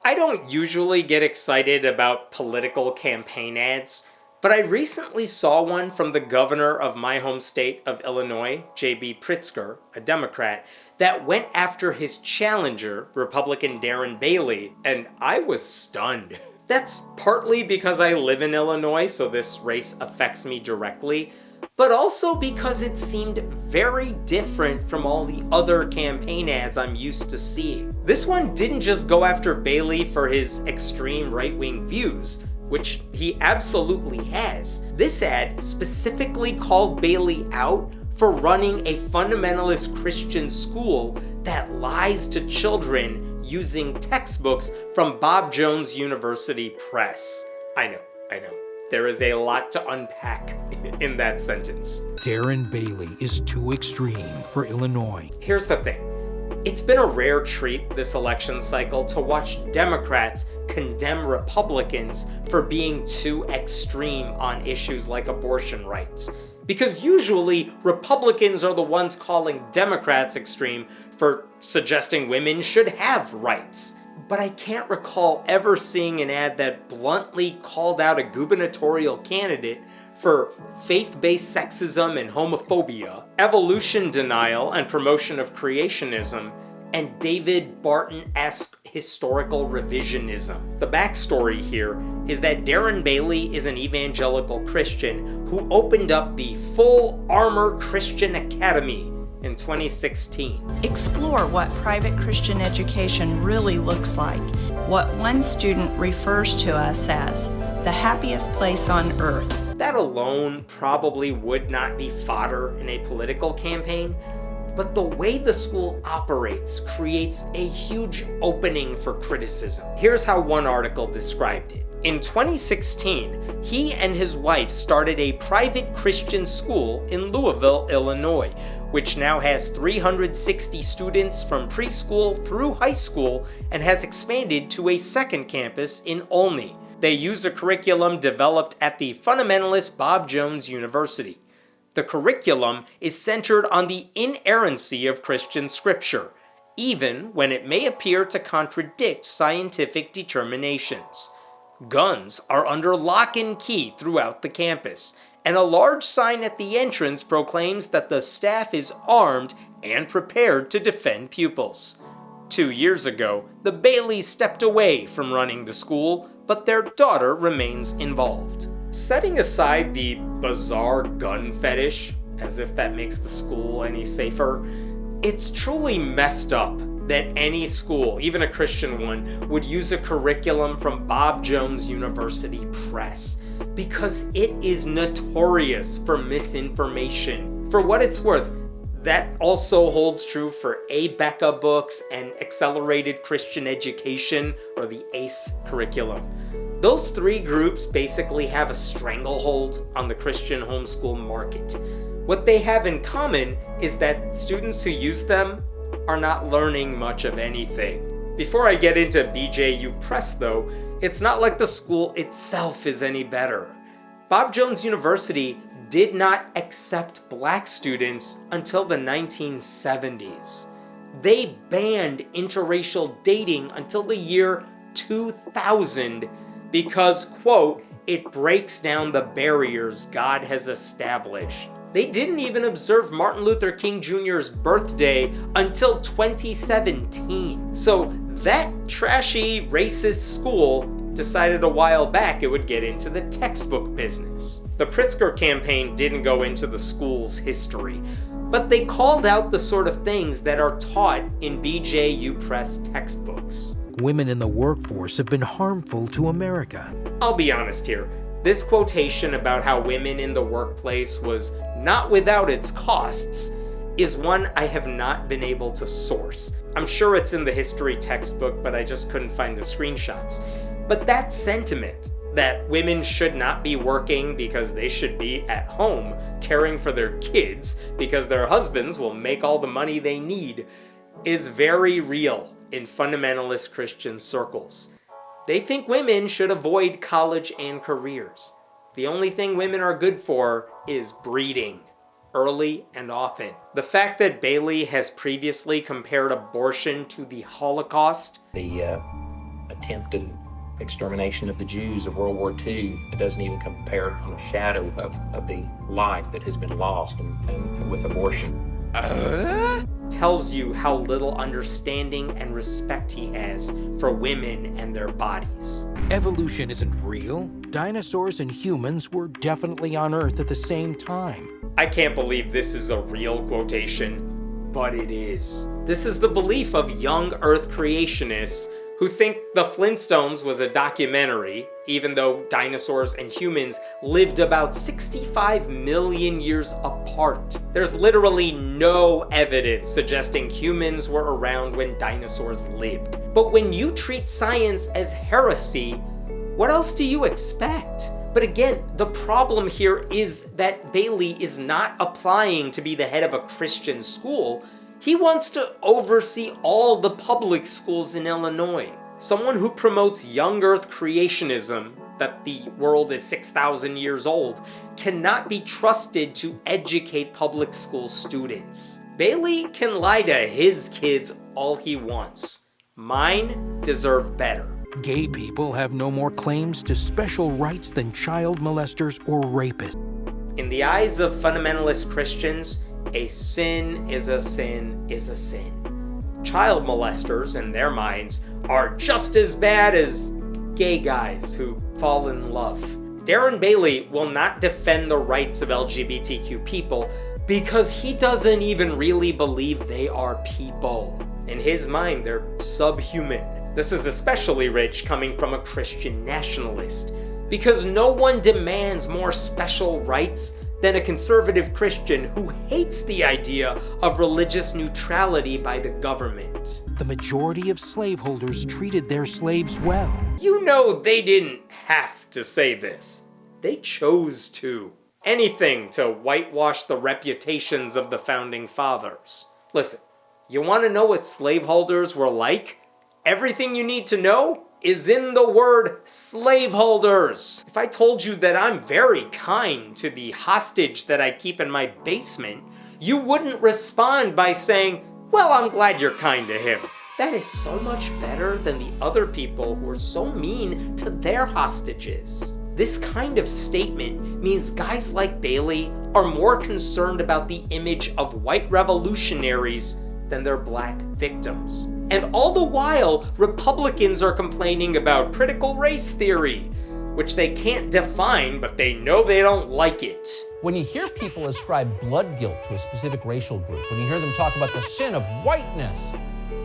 I don't usually get excited about political campaign ads, but I recently saw one from the governor of my home state of Illinois, J.B. Pritzker, a Democrat, that went after his challenger, Republican Darren Bailey, and I was stunned. That's partly because I live in Illinois, so this race affects me directly, but also because it seemed very different from all the other campaign ads I'm used to seeing. This one didn't just go after Bailey for his extreme right-wing views, which he absolutely has. This ad specifically called Bailey out for running a fundamentalist Christian school that lies to children using textbooks from Bob Jones University Press. I know. There is a lot to unpack in that sentence. Darren Bailey is too extreme for Illinois. Here's the thing. It's been a rare treat this election cycle to watch Democrats condemn Republicans for being too extreme on issues like abortion rights. Because usually, Republicans are the ones calling Democrats extreme for suggesting women should have rights. But I can't recall ever seeing an ad that bluntly called out a gubernatorial candidate for faith-based sexism and homophobia, evolution denial and promotion of creationism, and David Barton-esque historical revisionism. The backstory here is that Darren Bailey is an evangelical Christian who opened up the Full Armor Christian Academy in 2016. Explore what private Christian education really looks like, what one student refers to us as the happiest place on earth. That alone probably would not be fodder in a political campaign, but the way the school operates creates a huge opening for criticism. Here's how one article described it. In 2016, he and his wife started a private Christian school in Louisville, Illinois, which now has 360 students from preschool through high school and has expanded to a second campus in Olney. They use a curriculum developed at the fundamentalist Bob Jones University. The curriculum is centered on the inerrancy of Christian scripture, even when it may appear to contradict scientific determinations. Guns are under lock and key throughout the campus, and a large sign at the entrance proclaims that the staff is armed and prepared to defend pupils. 2 years ago, the Baileys stepped away from running the school, but their daughter remains involved. Setting aside the bizarre gun fetish, as if that makes the school any safer, it's truly messed up that any school, even a Christian one, would use a curriculum from Bob Jones University Press, because it is notorious for misinformation. For what it's worth, that also holds true for Abeka books and Accelerated Christian Education, or the ACE curriculum. Those three groups basically have a stranglehold on the Christian homeschool market. What they have in common is that students who use them are not learning much of anything. Before I get into BJU Press though, it's not like the school itself is any better. Bob Jones University did not accept black students until the 1970s. They banned interracial dating until the year 2000 because, quote, it breaks down the barriers God has established. They didn't even observe Martin Luther King Jr.'s birthday until 2017. So that trashy, racist school decided a while back it would get into the textbook business. The Pritzker campaign didn't go into the school's history, but they called out the sort of things that are taught in BJU Press textbooks. Women in the workforce have been harmful to America. I'll be honest here. This quotation about how women in the workplace was not without its costs is one I have not been able to source. I'm sure it's in the history textbook, but I just couldn't find the screenshots. But that sentiment, that women should not be working because they should be at home caring for their kids because their husbands will make all the money they need, is very real in fundamentalist Christian circles. They think women should avoid college and careers. The only thing women are good for is breeding, early and often. The fact that Bailey has previously compared abortion to the Holocaust, The attempted extermination of the Jews of World War II. It doesn't even compare on a shadow of the life that has been lost and with abortion. Tells you how little understanding and respect he has for women and their bodies. Evolution isn't real. Dinosaurs and humans were definitely on Earth at the same time. I can't believe this is a real quotation, but it is. This is the belief of young Earth creationists who think The Flintstones was a documentary, even though dinosaurs and humans lived about 65 million years apart. There's literally no evidence suggesting humans were around when dinosaurs lived. But when you treat science as heresy, what else do you expect? But again, the problem here is that Bailey is not applying to be the head of a Christian school. He wants to oversee all the public schools in Illinois. Someone who promotes young Earth creationism, that the world is 6,000 years old, cannot be trusted to educate public school students. Bailey can lie to his kids all he wants. Mine deserve better. Gay people have no more claims to special rights than child molesters or rapists. In the eyes of fundamentalist Christians, a sin is a sin is a sin. Child molesters, in their minds, are just as bad as gay guys who fall in love. Darren Bailey will not defend the rights of LGBTQ people because he doesn't even really believe they are people. In his mind, they're subhuman. This is especially rich coming from a Christian nationalist, because no one demands more special rights than a conservative Christian who hates the idea of religious neutrality by the government. The majority of slaveholders treated their slaves well. You know they didn't have to say this. They chose to. Anything to whitewash the reputations of the founding fathers. Listen, you want to know what slaveholders were like? Everything you need to know is in the word slaveholders. If I told you that I'm very kind to the hostage that I keep in my basement, you wouldn't respond by saying, well, I'm glad you're kind to him. That is so much better than the other people who are so mean to their hostages. This kind of statement means guys like Bailey are more concerned about the image of white revolutionaries than their black victims. And all the while, Republicans are complaining about critical race theory, which they can't define, but they know they don't like it. When you hear people ascribe blood guilt to a specific racial group, when you hear them talk about the sin of whiteness,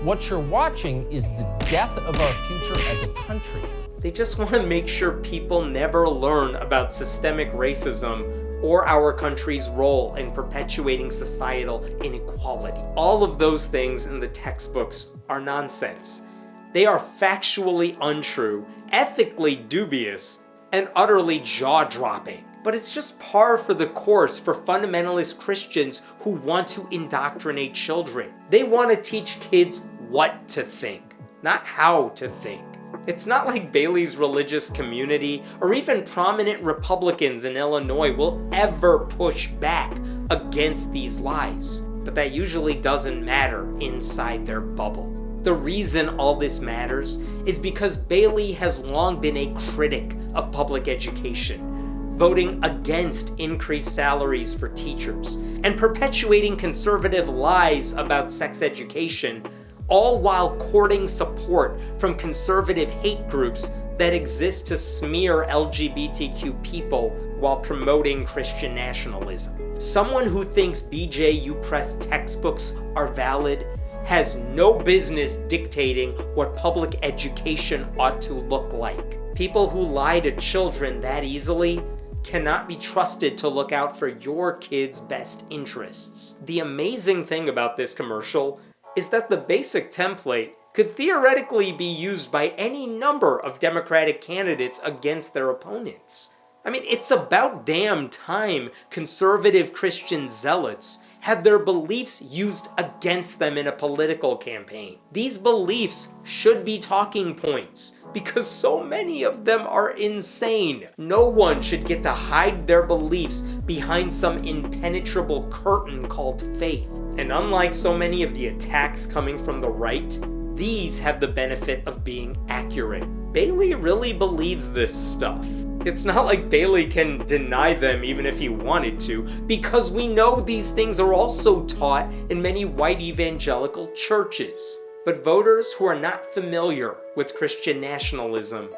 what you're watching is the death of our future as a country. They just want to make sure people never learn about systemic racism or our country's role in perpetuating societal inequality. All of those things in the textbooks are nonsense. They are factually untrue, ethically dubious, and utterly jaw-dropping. But it's just par for the course for fundamentalist Christians who want to indoctrinate children. They want to teach kids what to think, not how to think. It's not like Bailey's religious community or even prominent Republicans in Illinois will ever push back against these lies. But that usually doesn't matter inside their bubble. The reason all this matters is because Bailey has long been a critic of public education, voting against increased salaries for teachers, and perpetuating conservative lies about sex education, all while courting support from conservative hate groups that exist to smear LGBTQ people while promoting Christian nationalism. Someone who thinks BJU Press textbooks are valid has no business dictating what public education ought to look like. People who lie to children that easily cannot be trusted to look out for your kids' best interests. The amazing thing about this commercial is that the basic template could theoretically be used by any number of Democratic candidates against their opponents. I mean, it's about damn time conservative Christian zealots had their beliefs used against them in a political campaign. These beliefs should be talking points because so many of them are insane. No one should get to hide their beliefs behind some impenetrable curtain called faith. And unlike so many of the attacks coming from the right, these have the benefit of being accurate. Bailey really believes this stuff. It's not like Bailey can deny them even if he wanted to, because we know these things are also taught in many white evangelical churches. But voters who are not familiar with Christian nationalism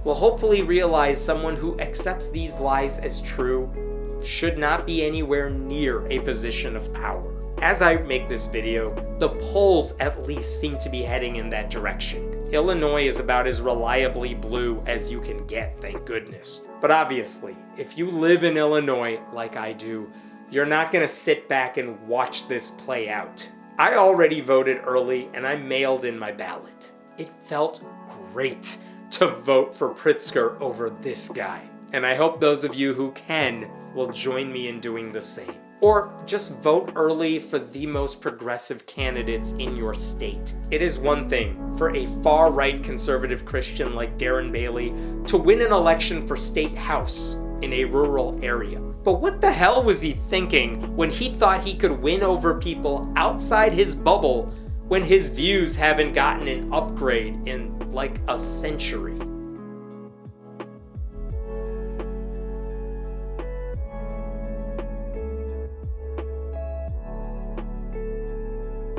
will hopefully realize someone who accepts these lies as true should not be anywhere near a position of power. As I make this video, the polls at least seem to be heading in that direction. Illinois is about as reliably blue as you can get, thank goodness. But obviously, if you live in Illinois like I do, you're not gonna sit back and watch this play out. I already voted early and I mailed in my ballot. It felt great to vote for Pritzker over this guy. And I hope those of you who can will join me in doing the same. Or just vote early for the most progressive candidates in your state. It is one thing for a far-right conservative Christian like Darren Bailey to win an election for state house in a rural area. But what the hell was he thinking when he thought he could win over people outside his bubble when his views haven't gotten an upgrade in like a century?